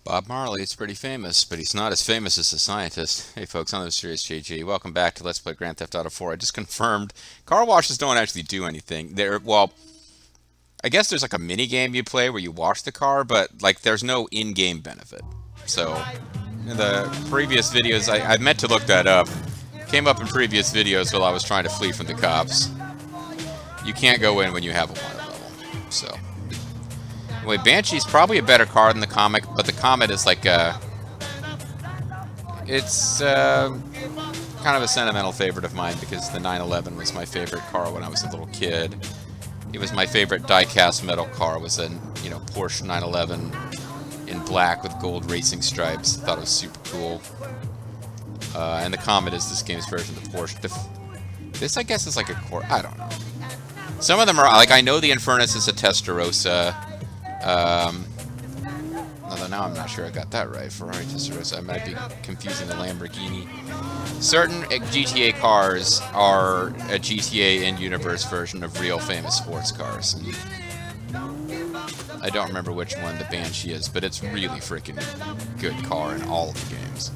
Bob Marley is pretty famous, but he's not as famous as a scientist. Hey folks, I'm the Mysterious JG. Welcome back to Let's Play Grand Theft Auto 4. I just confirmed car washes don't actually do anything. Well, I guess there's like a mini game you play where you wash the car, but like there's no in-game benefit. So in the previous videos, I meant to look that up. Came up in previous videos while I was trying to flee from the cops. You can't go in when you have a wanted level. So anyway, Banshee's probably a better car than the Comet, but the Comet is like it's kind of a sentimental favorite of mine because the 911 was my favorite car when I was a little kid. It was my favorite die-cast metal car. Was a Porsche 911 in black with gold racing stripes. I thought it was super cool. And the Comet is this game's version of the Porsche. This I guess is like a core. I don't know. Some of them are like I know the Infernus is a Testarossa. Although now I'm not sure I got that right. Ferrari Testarossa. I might be confusing the Lamborghini. Certain GTA cars are a GTA in-universe version of real famous sports cars. And I don't remember which one the Banshee is, but it's really freaking good car in all of the games.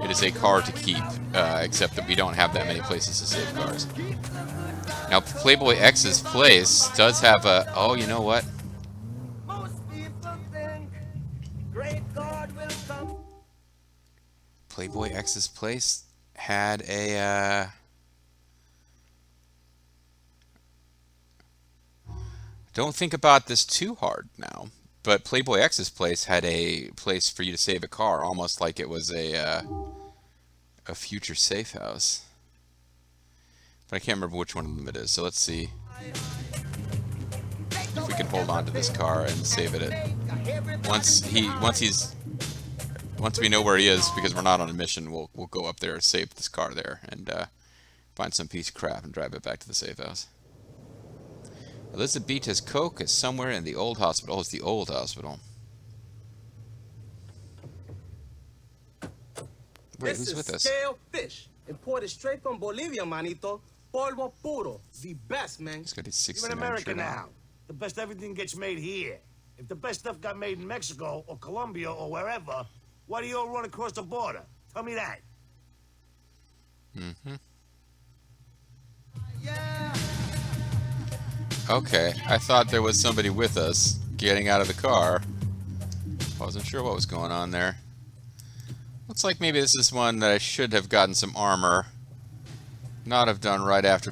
It is a car to keep, except that we don't have that many places to save cars. Now, Playboy X's place does have a... Oh, you know what? Playboy X's place had a... Don't think about this too hard now, but Playboy X's place had a place for you to save a car, almost like it was a future safe house. But I can't remember which one of them it is, so let's see if we can hold on to this car and save it. Once we know where he is, because we're not on a mission, we'll go up there, save this car there, and find some piece of crap and drive it back to the safe house. Elizabeth's Coke is somewhere in the old hospital. Oh, it's the old hospital. Wait, who's with us? Scale fish, imported straight from Bolivia, manito. Polvo puro, the best, man. He's got his You're in America now. The best everything gets made here. If the best stuff got made in Mexico or Colombia or wherever, why do you all run across the border? Tell me that. Mm-hmm. Okay, I thought there was somebody with us getting out of the car. Wasn't sure what was going on there. Looks like maybe this is one that I should have gotten some armor. Not have done right after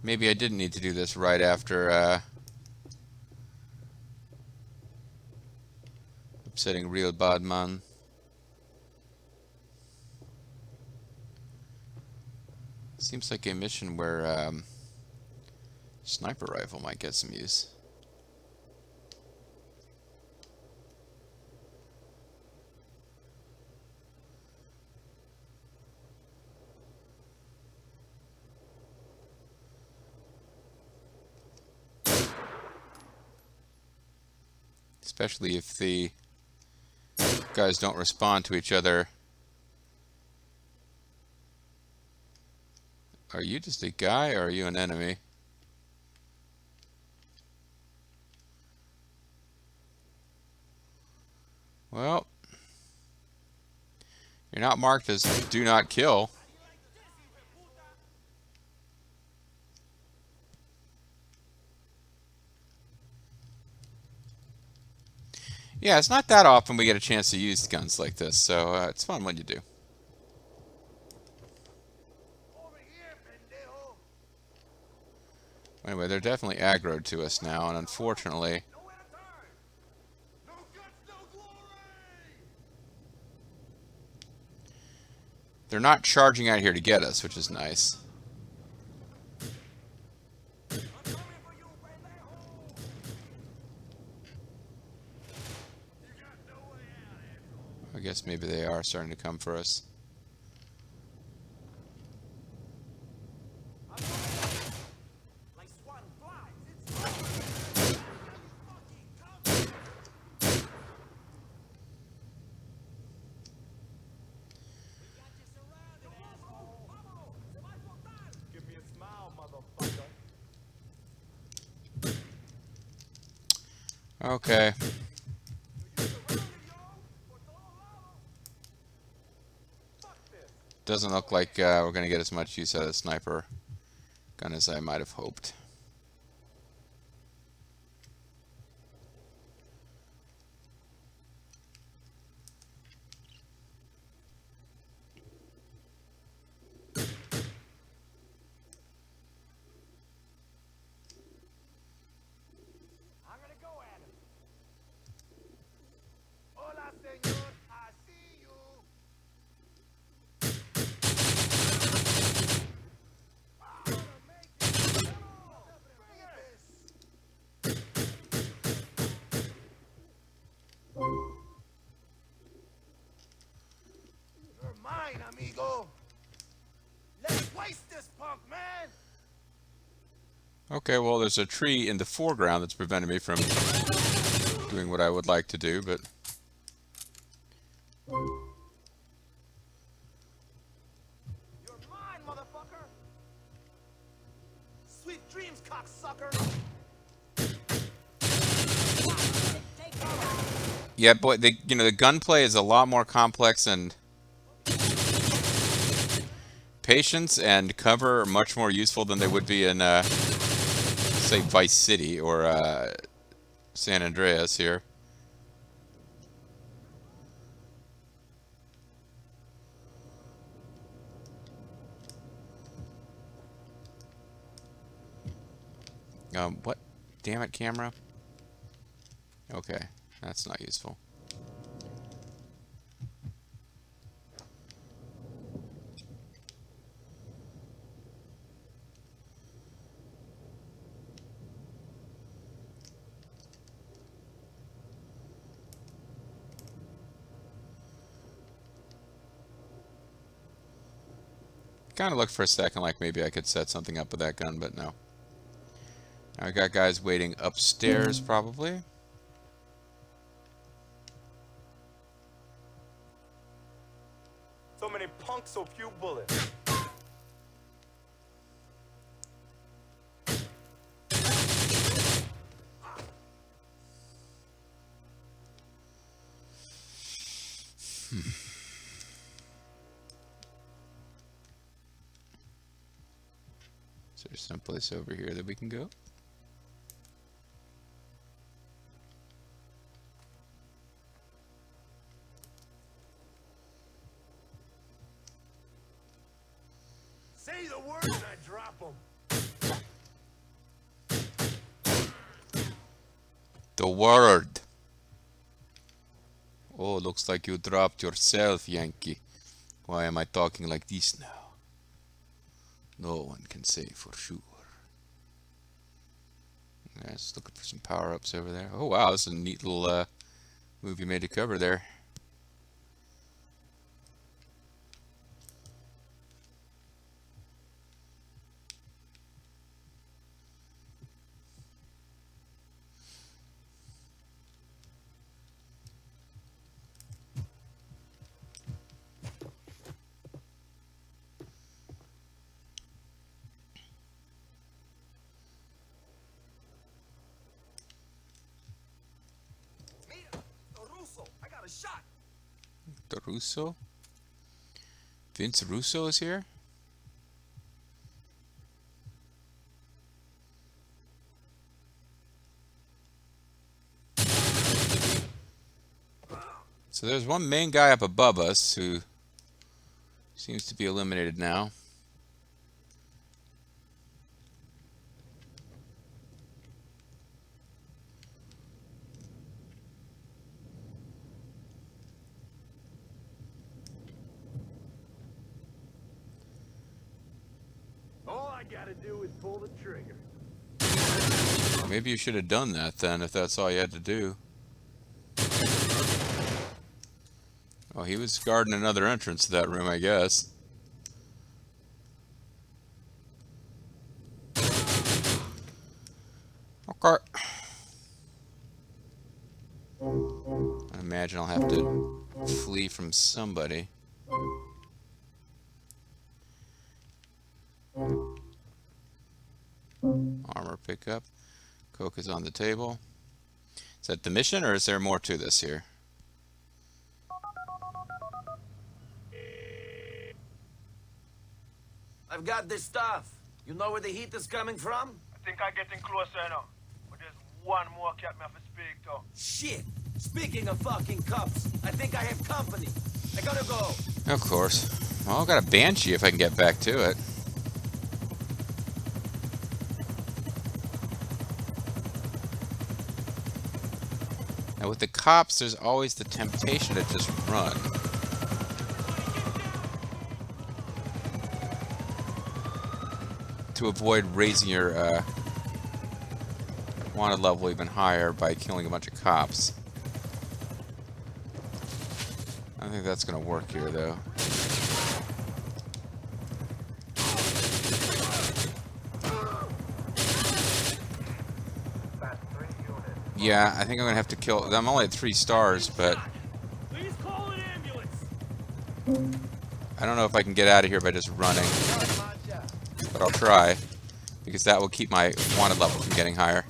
Maybe I didn't need to do this right after upsetting real bad man. Seems like a mission where sniper rifle might get some use. Especially if the guys don't respond to each other. Are you just a guy or are you an enemy? Well, you're not marked as do not kill. Yeah, it's not that often we get a chance to use guns like this, so it's fun when you do. Anyway, they're definitely aggroed to us now, and unfortunately... they're not charging out here to get us, which is nice. I guess maybe they are starting to come for us. Okay. Doesn't look like we're going to get as much use out of the sniper gun as I might have hoped. I'm gonna go at him. Hola, señor. I see you. You're mine, amigo. Let's waste this punk, man. Okay, well, there's a tree in the foreground that's preventing me from doing what I would like to do, but You're mine, motherfucker. Sweet dreams, cocksucker. yeah, boy, the gunplay is a lot more complex, and patience and cover are much more useful than they would be in, say, Vice City or San Andreas here. What? Damn it, camera. Okay, that's not useful. Kind of looked for a second like maybe I could set something up with that gun, but no. Now I got guys waiting upstairs, probably. So many punks, so few bullets. Is there someplace over here that we can go? Say the word and I drop him. The word. Oh, looks like you dropped yourself, Yankee. Why am I talking like this now? No one can say for sure. Guys, looking for some power-ups over there. Oh wow, this is a neat little move you made to cover there. Mira, the Russo. I got a shot. The Russo? Vince Russo is here? So there's one main guy up above us who seems to be eliminated now. All I gotta do is pull the trigger. Maybe you should have done that then, if that's all you had to do. Oh, he was guarding another entrance to that room, I guess. Okay. I imagine I'll have to flee from somebody. Armor pickup. Coke is on the table. Is that the mission, or is there more to this here? I've got this stuff. You know where the heat is coming from? I think I'm getting closer now. But there's one more cat me have to speak to. Shit! Speaking of fucking cups, I think I have company. I gotta go. Of course. Well, I've got a Banshee if I can get back to it. Now with the cops, there's always the temptation to just run. To avoid raising your wanted level even higher by killing a bunch of cops. I don't think that's going to work here, though. Yeah, I think I'm going to have to kill... I'm only at 3 stars, but... Please call an ambulance. I don't know if I can get out of here by just running. But I'll try. Because that will keep my wanted level from getting higher.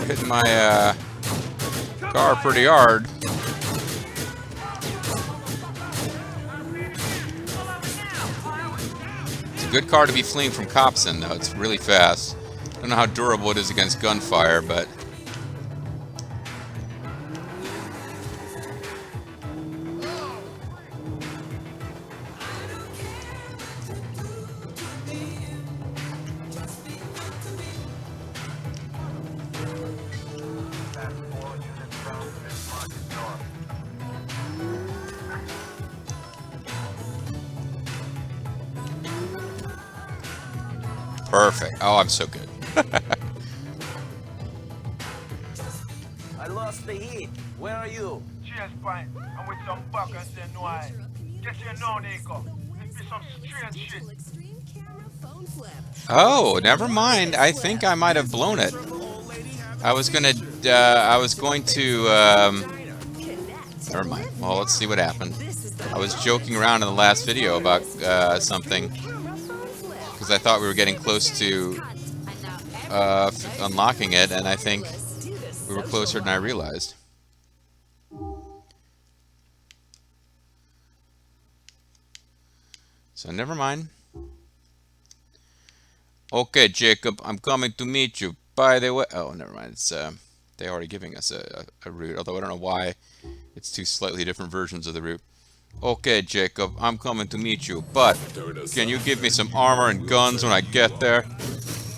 Hitting my car pretty hard. It's a good car to be fleeing from cops in, though. It's really fast. I don't know how durable it is against gunfire, but... Perfect. Oh, I'm so good. I lost the heat. Where are you? Cheers, pint. I'm with some buck and say no I. Get here now, Nico. This be some strange shit. Oh, never mind. I think I might have blown it. I was going to, never mind. Well, let's see what happened. I was joking around in the last video about something. Because I thought we were getting close to unlocking it, and I think we were closer than I realized. So never mind. Okay, Jacob, I'm coming to meet you. By the way, oh, never mind. It's they're already giving us a route, although I don't know why. It's 2 slightly different versions of the route. Okay, Jacob, I'm coming to meet you, but can you give me some armor and guns when I get there?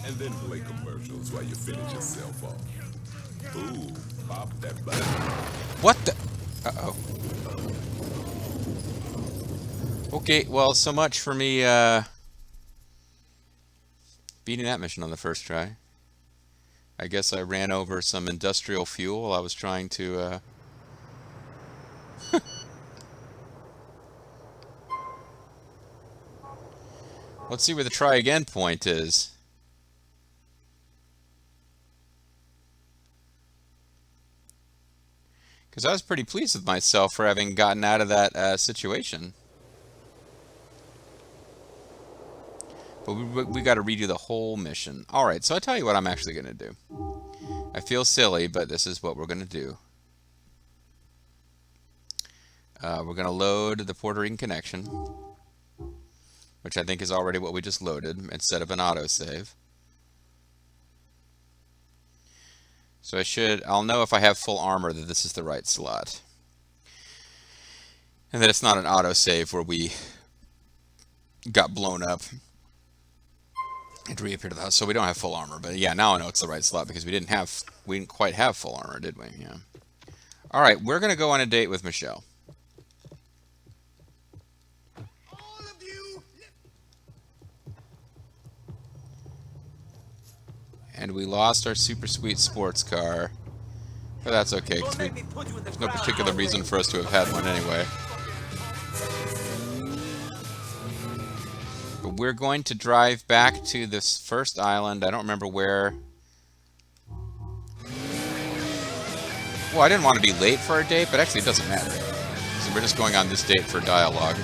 And then play commercials while you finish yourself off. Ooh, pop that button. What the? Uh-oh. Okay, well, so much for me beating that mission on the first try. I guess I ran over some industrial fuel. I was trying to... Let's see where the try again point is. Because I was pretty pleased with myself for having gotten out of that situation. But we got to redo the whole mission. Alright, so I'll tell you what I'm actually going to do. I feel silly, but this is what we're going to do. We're going to load the Puerto Rican connection, which I think is already what we just loaded, instead of an autosave. So I'll know if I have full armor that this is the right slot. And that it's not an autosave where we got blown up and reappeared to the house. So we don't have full armor, but yeah, now I know it's the right slot because we didn't quite have full armor, did we? Yeah. Alright, we're going to go on a date with Michelle. And we lost our super sweet sports car. But that's okay, because there's no particular reason for us to have had one anyway. But we're going to drive back to this first island. I don't remember where. Well, I didn't want to be late for our date, but actually it doesn't matter. So we're just going on this date for dialogue.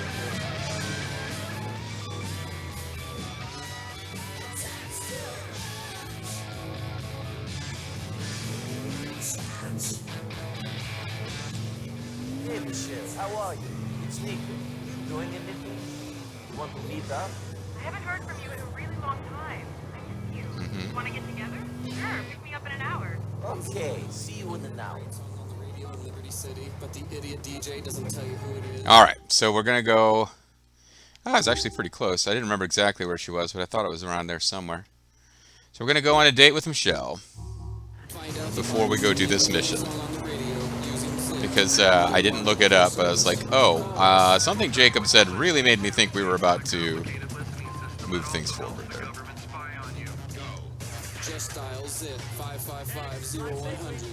Hey, Michelle, how are you? It's Nico. You doing anything? You want to meet up? I haven't heard from you in a really long time. I miss you. Want to get together? Sure, pick me up in an hour. Okay, see you in an hour. On the radio in Liberty City, but the idiot DJ doesn't tell you who it is. All right, so we're gonna go. Oh, I was actually pretty close. I didn't remember exactly where she was, but I thought it was around there somewhere. So we're gonna go on a date with Michelle before we go do this mission. Because I didn't look it up, but I was like, oh, something Jacob said really made me think we were about to move things forward there. Just dial ZIT 555-0100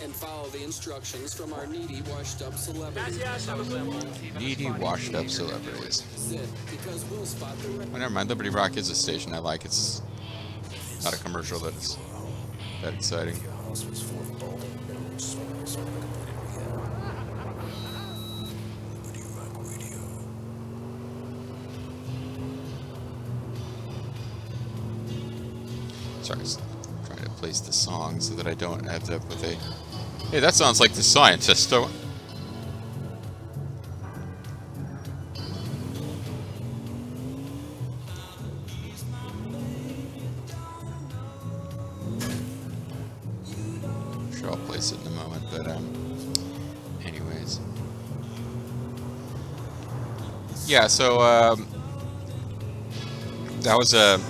and follow the instructions from our needy, washed-up celebrities. Needy, washed-up celebrities. ZIT, because we'll spot the Oh, never mind. Liberty Rock is a station I like. It's not a commercial that's that exciting. Sorry, I was trying to place the song so that I don't end up with a... Hey, that sounds like The Scientist. So... Sure, I'll place it in a moment, but anyways, yeah. So that was a.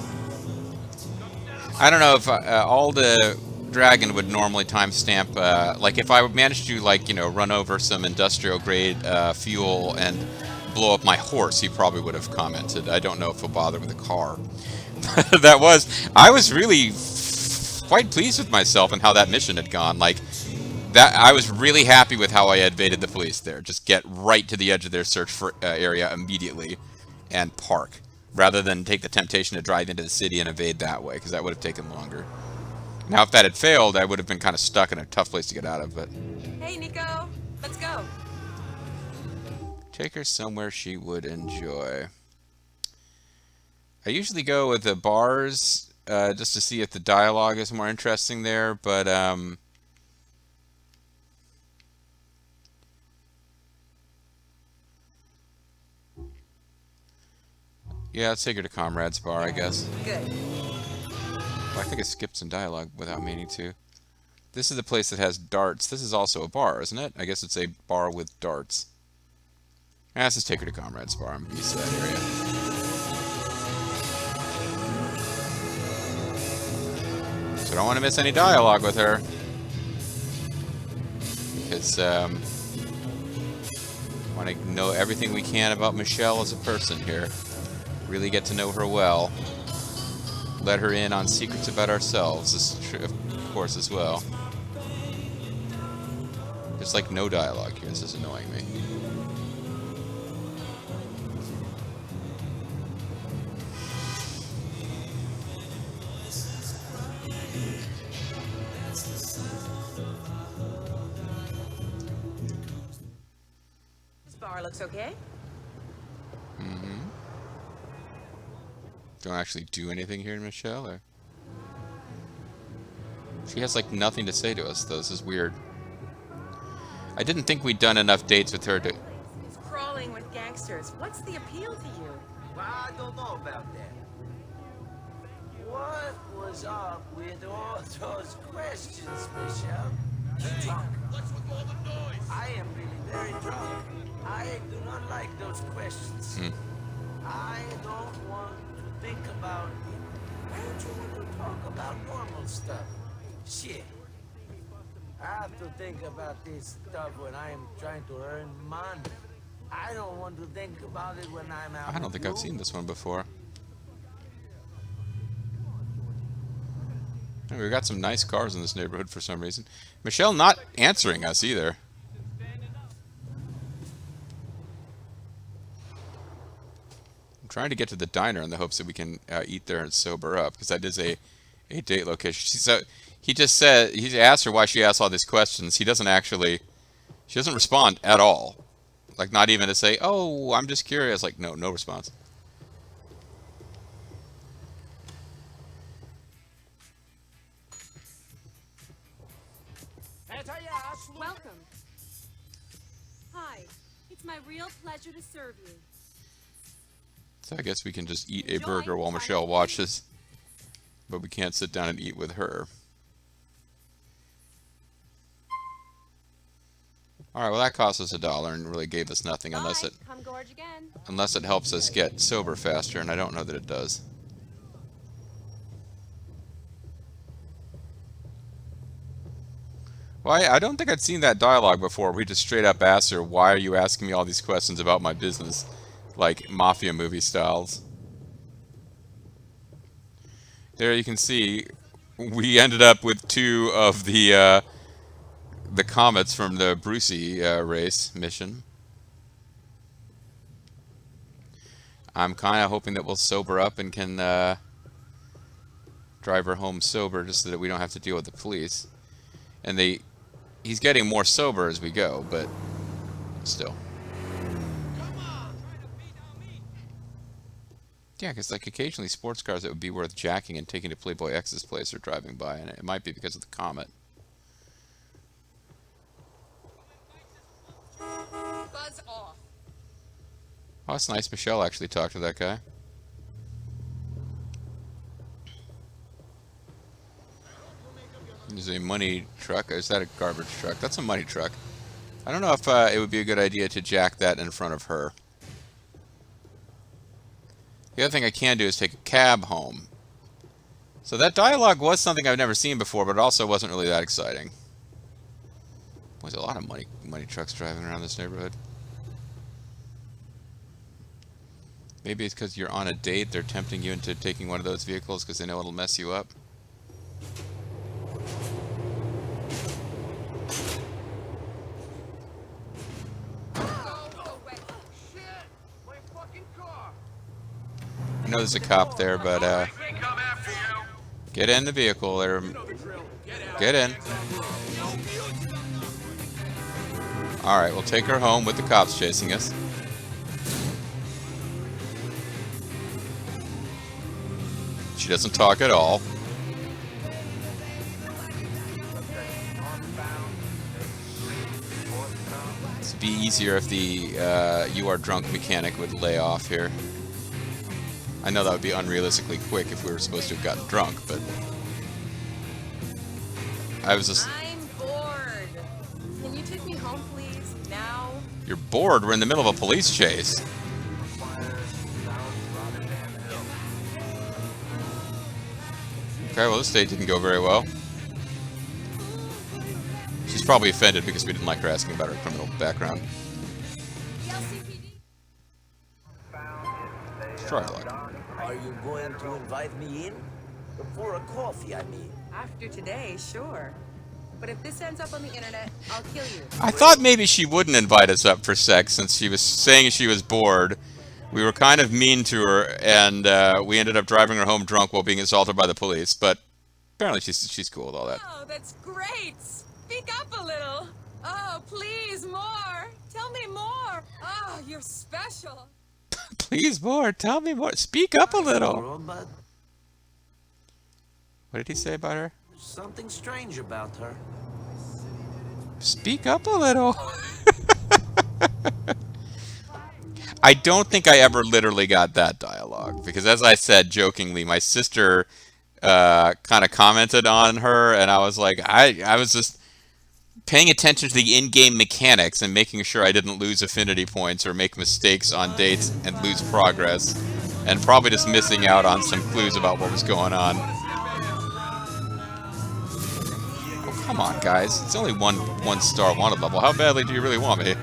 I don't know if Alda Dragon would normally timestamp. Like if I managed to run over some industrial grade fuel and blow up my horse, he probably would have commented. I don't know if he'll bother with a car. I was really quite pleased with myself and how that mission had gone. Like that, I was really happy with how I evaded the police there. Just get right to the edge of their search for area immediately and park, rather than take the temptation to drive into the city and evade that way, because that would have taken longer. Now, if that had failed, I would have been kind of stuck in a tough place to get out of. But Hey, Nico, let's go. take her somewhere she would enjoy. I usually go with the bars. Just to see if the dialogue is more interesting there, but yeah, let's take her to Comrade's Bar, I guess. Good. Well, I think I skipped some dialogue without meaning to. This is the place that has darts. This is also a bar, isn't it? I guess it's a bar with darts. Let's just take her to Comrade's Bar. I'm used to that area. I don't want to miss any dialogue with her, because want to know everything we can about Michelle as a person here. Really get to know her well. Let her in on secrets about ourselves, of course, as well. There's like no dialogue here. This is annoying me. Bar looks okay. Don't actually do anything here, Michelle, or she has like nothing to say to us, though. This is weird. I didn't think we'd done enough dates with her to. It's crawling with gangsters. What's the appeal to you? Well, I don't know about that. What was up with all those questions, Michelle? Drunk. What's with all the noise? I am really very drunk. I do not like those questions. I don't want to think about it. Why don't you want to talk about normal stuff? Shit. I have to think about this stuff when I am trying to earn money. I don't want to think about it when I'm out. I don't think I've seen this one before. Oh, we've got some nice cars in this neighborhood for some reason. Michelle not answering us either. I'm trying to get to the diner in the hopes that we can eat there and sober up, because that is a A date location. So he just said he asked her why she asked all these questions. He doesn't actually. She doesn't respond at all. Like not even to say, "Oh, I'm just curious." Like no response. Welcome. Hi. It's my real pleasure to serve you. So I guess we can just eat a Enjoy burger while final Michelle food. watches, but we can't sit down and eat with her. All right, well that cost us $1 and really gave us nothing unless Bye. it Come gorge again. helps us get sober faster, and I don't know that it does. Well, I don't think I'd seen that dialogue before. We just straight up asked her, "Why are you asking me all these questions about my business?" Like mafia movie styles. There you can see we ended up with two of the comets from the Brucey race mission. I'm kind of hoping that we'll sober up and can drive her home sober, just so that we don't have to deal with the police. And he's getting more sober as we go, but still. Yeah, because like occasionally sports cars that would be worth jacking and taking to Playboy X's place are driving by, and it might be because of the comet. Buzz off. Oh, it's nice Michelle actually talked to that guy. There's a money truck. Is that a garbage truck? That's a money truck. I don't know if it would be a good idea to jack that in front of her. The other thing I can do is take a cab home. So that dialogue was something I've never seen before, but it also wasn't really that exciting. There's a lot of money trucks driving around this neighborhood. Maybe it's because you're on a date, they're tempting you into taking one of those vehicles because they know it'll mess you up. I know there's a cop there, but get in the vehicle there. Get in. Alright, we'll take her home with the cops chasing us. She doesn't talk at all. It'd be easier if the you are drunk mechanic would lay off here. I know that would be unrealistically quick if we were supposed to have gotten drunk, but I was just... I'm bored. Can you take me home, please? Now? You're bored? We're in the middle of a police chase. Okay, well this date didn't go very well. She's probably offended because we didn't like her asking about her criminal background. Let's try luck. Are you going to invite me in? For a coffee, I mean. After today, sure. But if this ends up on the internet, I'll kill you. I thought maybe she wouldn't invite us up for sex since she was saying she was bored. We were kind of mean to her, and we ended up driving her home drunk while being assaulted by the police. But apparently she's cool with all that. Oh, that's great. Speak up a little. Oh, please, more. Tell me more. Oh, you're special. Please, more. Tell me more. Speak up a little. Girl, but What did he say about her? there's something strange about her. Speak up a little. I don't think I ever literally got that dialogue because, as I said jokingly, my sister kind of commented on her, and I was like, I was just paying attention to the in-game mechanics and making sure I didn't lose affinity points or make mistakes on dates and lose progress, and probably just missing out on some clues about what was going on. Oh, come on, guys. It's only one star wanted level. How badly do you really want me?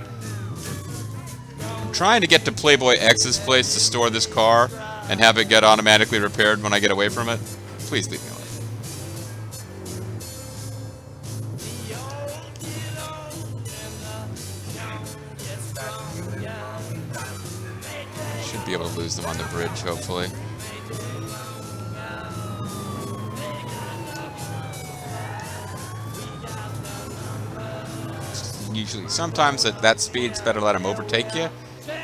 I'm trying to get to Playboy X's place to store this car and have it get automatically repaired when I get away from it. Please leave me alone. Be able to lose them on the bridge, hopefully. usually, sometimes at that speed, it's better to let them overtake you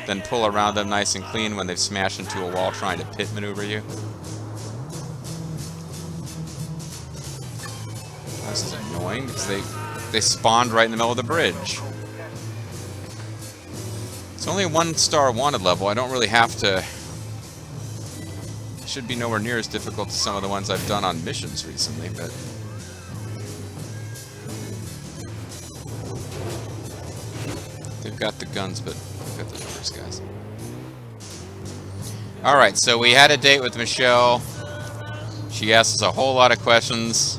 than pull around them nice and clean when they've smashed into a wall trying to pit maneuver you. This is annoying because they spawned right in the middle of the bridge. It's only a 1-star wanted level. I don't really have to. It should be nowhere near as difficult as some of the ones I've done on missions recently, but. They've got the guns, but they've got the numbers, guys. Alright, so we had a date with Michelle. She asked us a whole lot of questions.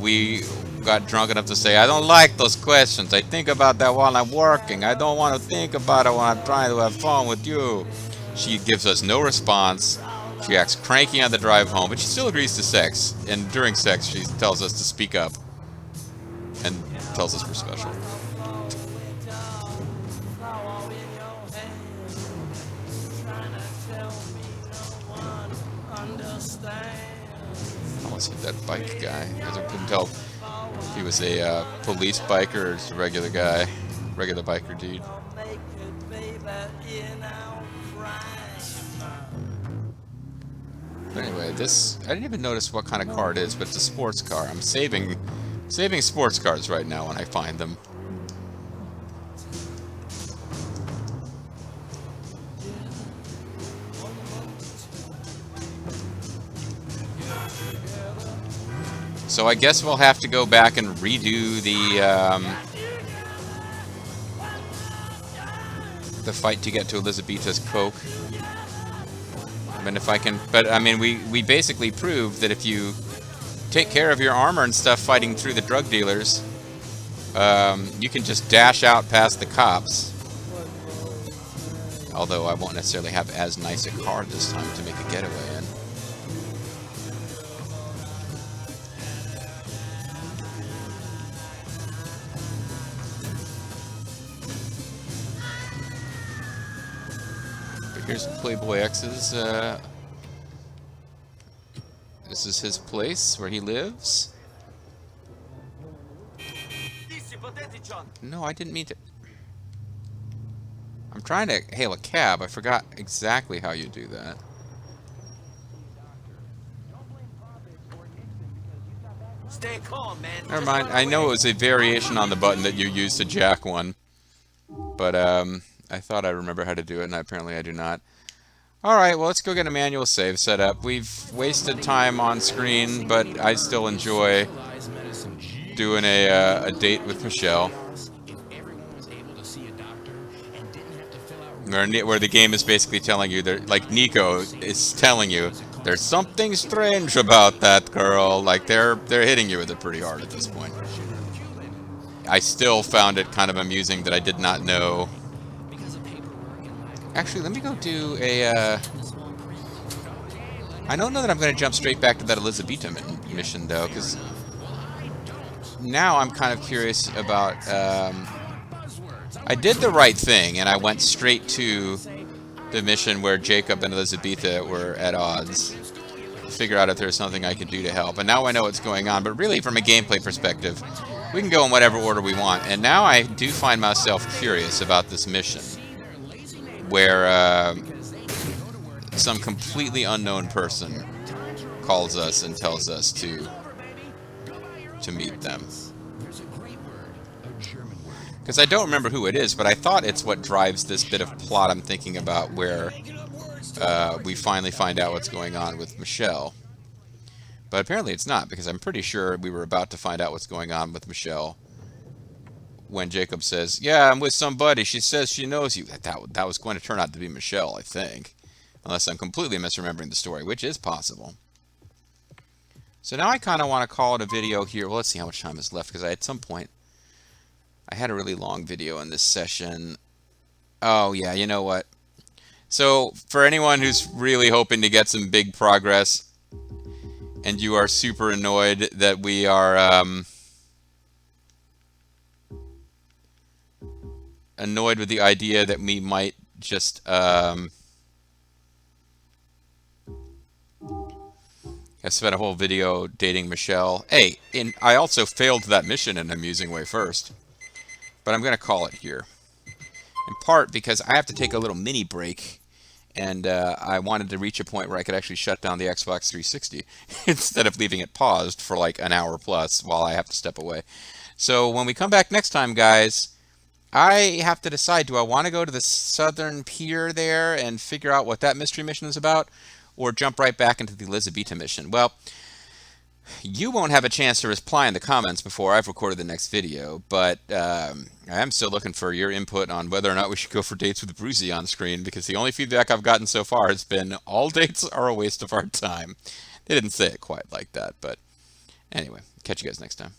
We got drunk enough to say, I don't like those questions. I think about that while I'm working. I don't want to think about it when I'm trying to have fun with you. She gives us no response. She acts cranky on the drive home, but she still agrees to sex. And during sex, she tells us to speak up. And tells us we're special. I almost hit that bike guy. I couldn't tell if he was a police biker or just a regular guy. Regular biker dude. But anyway, this, I didn't even notice what kind of car it is, but it's a sports car. I'm saving sports cars right now when I find them. So I guess we'll have to go back and redo the fight to get to Elizabeta's Coke. I mean, if I can, but I mean, we basically proved that if you take care of your armor and stuff fighting through the drug dealers, you can just dash out past the cops. Although I won't necessarily have as nice a car this time to make a getaway in. Here's Playboy X's, this is his place where he lives. No, I didn't mean to. I'm trying to hail a cab. I forgot exactly how you do that. Stay calm, man. Never mind. I know it was a variation on the button that you used to jack one. But, I thought I remember how to do it, and apparently I do not. Alright, well, let's go get a manual save set up. We've wasted time on screen, but I still enjoy doing a date with Michelle. Where the game is basically telling you, like Nico is telling you, there's something strange about that girl. Like, they're hitting you with it pretty hard at this point. I still found it kind of amusing that I did not know. Actually, let me go do a, I don't know that I'm going to jump straight back to that Elizabeta mission, though, because now I'm kind of curious about, I did the right thing, and I went straight to the mission where Jacob and Elizabeta were at odds, to figure out if there's something I could do to help. And now I know what's going on, but really, from a gameplay perspective, we can go in whatever order we want. And now I do find myself curious about this mission, where some completely unknown person calls us and tells us to meet them. Because I don't remember who it is, but I thought it's what drives this bit of plot I'm thinking about, where we finally find out what's going on with Michelle. But apparently it's not, because I'm pretty sure we were about to find out what's going on with Michelle when Jacob says, yeah, I'm with somebody, she says she knows you. That was going to turn out to be Michelle, I think. Unless I'm completely misremembering the story, which is possible. So now I kind of want to call it a video here. Well, let's see how much time is left, because at some point I had a really long video in this session. Oh, yeah, you know what? So for anyone who's really hoping to get some big progress, and you are super annoyed that we are... annoyed with the idea that we might just have spent a whole video dating Michelle. Hey, I also failed that mission in an amusing way first. but I'm going to call it here. In part because I have to take a little mini break, and I wanted to reach a point where I could actually shut down the Xbox 360 instead of leaving it paused for like an hour plus while I have to step away. So when we come back next time, guys, I have to decide, do I want to go to the southern pier there and figure out what that mystery mission is about, or jump right back into the Elizabeta mission? Well, you won't have a chance to reply in the comments before I've recorded the next video, but I am still looking for your input on whether or not we should go for dates with Brucey on screen, because the only feedback I've gotten so far has been all dates are a waste of our time. They didn't say it quite like that, but anyway, catch you guys next time.